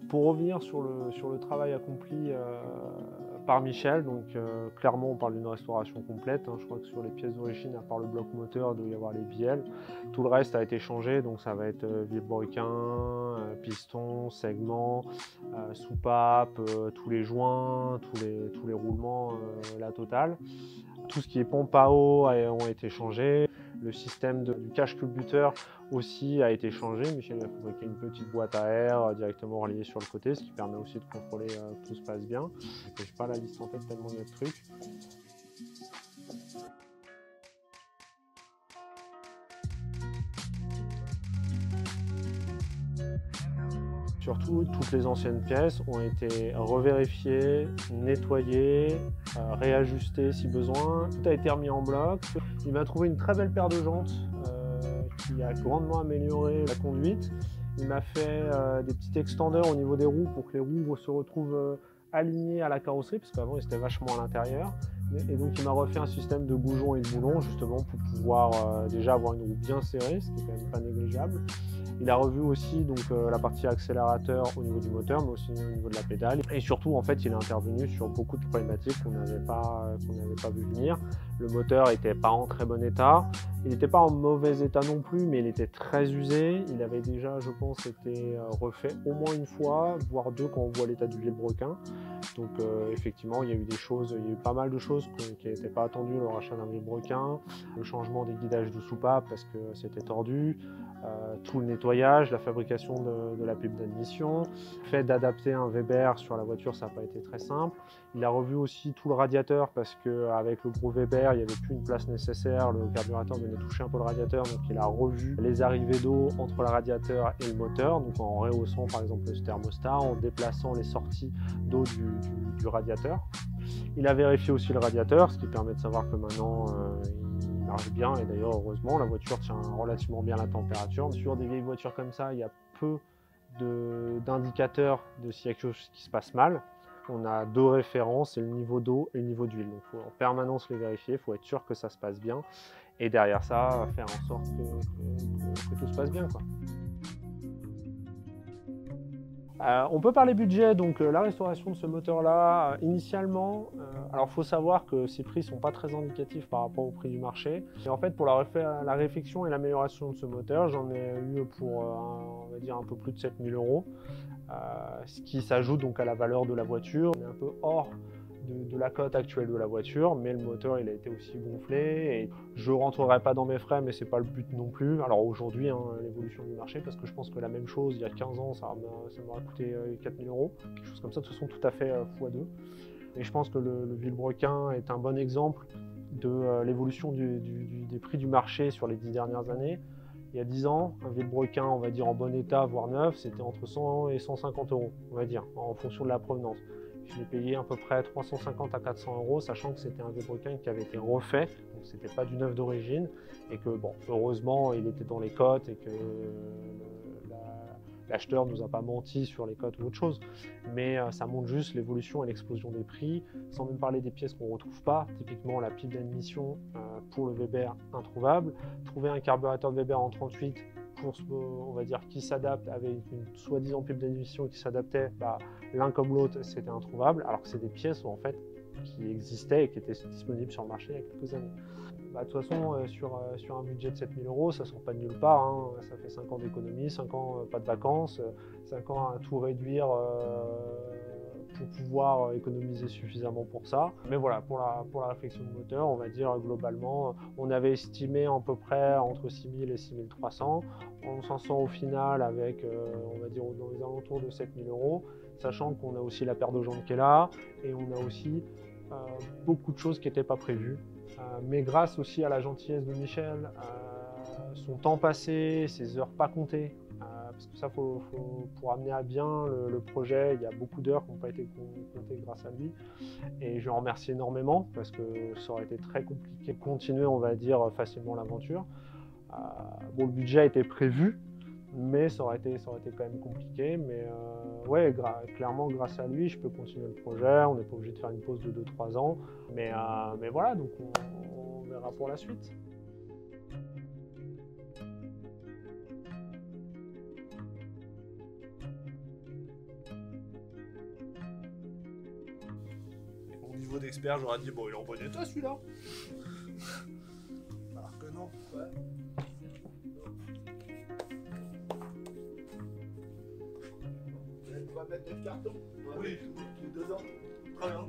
Pour revenir sur le travail accompli par Michel, donc clairement on parle d'une restauration complète, hein. Je crois que sur les pièces d'origine, à part le bloc moteur, il doit y avoir les bielles. Tout le reste a été changé, donc ça va être vilebrequin, piston, segment, soupape, tous les joints, tous les roulements, la totale. Tout ce qui est pompe à eau ont été changés. Le système du cache culbuteur aussi a été changé. Michel a fabriqué une petite boîte à air directement reliée sur le côté, ce qui permet aussi de contrôler que tout se passe bien. Je n'ai pas la liste en tête tellement il y a de trucs. Surtout, toutes les anciennes pièces ont été revérifiées, nettoyées, réajustées si besoin. Tout a été remis en bloc. Il m'a trouvé une très belle paire de jantes qui a grandement amélioré la conduite. Il m'a fait des petits extendeurs au niveau des roues pour que les roues se retrouvent alignées à la carrosserie, parce qu'avant ils étaient vachement à l'intérieur. Et donc il m'a refait un système de goujons et de boulons justement pour pouvoir déjà avoir une roue bien serrée, ce qui est quand même pas négligeable. Il a revu aussi donc, la partie accélérateur au niveau du moteur, mais aussi au niveau de la pédale. Et surtout, en fait, il est intervenu sur beaucoup de problématiques qu'on n'avait pas vu venir. Le moteur n'était pas en très bon état. Il n'était pas en mauvais état non plus, mais il était très usé. Il avait déjà, je pense, été refait au moins une fois, voire deux quand on voit l'état du vilebrequin. Donc effectivement, il y a eu des choses, il y a eu pas mal de choses qui n'étaient pas attendues le rachat d'un vilebrequin, le changement des guidages de soupape parce que c'était tordu, tout le nettoyage, la fabrication de la pipe d'admission, le fait d'adapter un Weber sur la voiture, ça n'a pas été très simple. Il a revu aussi tout le radiateur parce qu'avec le gros Weber, il n'y avait plus une place nécessaire, le carburateur venait toucher un peu le radiateur, donc il a revu les arrivées d'eau entre le radiateur et le moteur, donc en rehaussant par exemple le thermostat, en déplaçant les sorties d'eau du radiateur. Il a vérifié aussi le radiateur, ce qui permet de savoir que maintenant il marche bien, et d'ailleurs heureusement la voiture tient relativement bien la température. Sur des vieilles voitures comme ça, il y a peu d'indicateurs de s'il y a quelque chose qui se passe mal. On a deux références, c'est le niveau d'eau et le niveau d'huile. Donc il faut en permanence les vérifier, il faut être sûr que ça se passe bien. Et derrière ça, faire en sorte que tout se passe bien, quoi. On peut parler budget, donc la restauration de ce moteur-là, initialement, alors il faut savoir que ces prix ne sont pas très indicatifs par rapport au prix du marché. Et en fait, pour la réfection et l'amélioration de ce moteur, j'en ai eu pour, on va dire, un peu plus de 7 000 €, ce qui s'ajoute donc à la valeur de la voiture. On est un peu hors de la cote actuelle de la voiture, mais le moteur il a été aussi gonflé et je rentrerai pas dans mes frais, mais c'est pas le but non plus. Alors aujourd'hui, hein, l'évolution du marché, parce que je pense que la même chose il y a 15 ans ça m'aurait coûté 4 000 €, quelque chose comme ça, de toute façon tout à fait x2. Et je pense que le vilebrequin est un bon exemple de l'évolution des prix du marché sur les 10 dernières années. Il y a 10 ans, un vilebrequin, on va dire en bon état, voire neuf, c'était entre 100 et 150 €, on va dire, en fonction de la provenance. Je l'ai payé à peu près 350 à 400 €, sachant que c'était un vilebrequin qui avait été refait, donc c'était pas du neuf d'origine, et que bon, heureusement, il était dans les cotes et que l'acheteur ne nous a pas menti sur les cotes ou autre chose. Mais ça montre juste l'évolution et l'explosion des prix, sans même parler des pièces qu'on ne retrouve pas, typiquement la pipe d'admission pour le Weber introuvable. Trouver un carburateur de Weber en 38 pour, on va dire, qui s'adapte avec une soi-disant pipe d'admission qui s'adaptait, l'un comme l'autre, c'était introuvable, alors que c'est des pièces en fait qui existaient et qui étaient disponibles sur le marché il y a quelques années. De toute façon, sur un budget de 7 000 €, ça ne sort pas de nulle part, hein. Ça fait 5 ans d'économie, 5 ans pas de vacances, 5 ans à tout réduire pour pouvoir économiser suffisamment pour ça. Mais voilà, pour la réflexion de moteur, on va dire globalement, on avait estimé à peu près entre 6 000 et 6 300. On s'en sort au final avec, on va dire, dans les alentours de 7 000 €, sachant qu'on a aussi la paire de jantes qui est là, et on a aussi beaucoup de choses qui n'étaient pas prévues. Mais grâce aussi à la gentillesse de Michel, son temps passé, ses heures pas comptées, parce que ça, pour amener à bien le projet, il y a beaucoup d'heures qui n'ont pas été comptées grâce à lui. Et je le remercie énormément, parce que ça aurait été très compliqué de continuer, on va dire, facilement l'aventure. Bon, le budget a été prévu, mais ça aurait été quand même compliqué. Mais ouais, clairement, grâce à lui, je peux continuer le projet. On n'est pas obligé de faire une pause de 2-3 ans. Mais voilà, donc on verra pour la suite. niveau d'expert, j'aurais dit bon, il est en bon état celui-là. Alors que non. Ouais. On va mettre des cartons. Oui, tous les 2 ans. Très bien.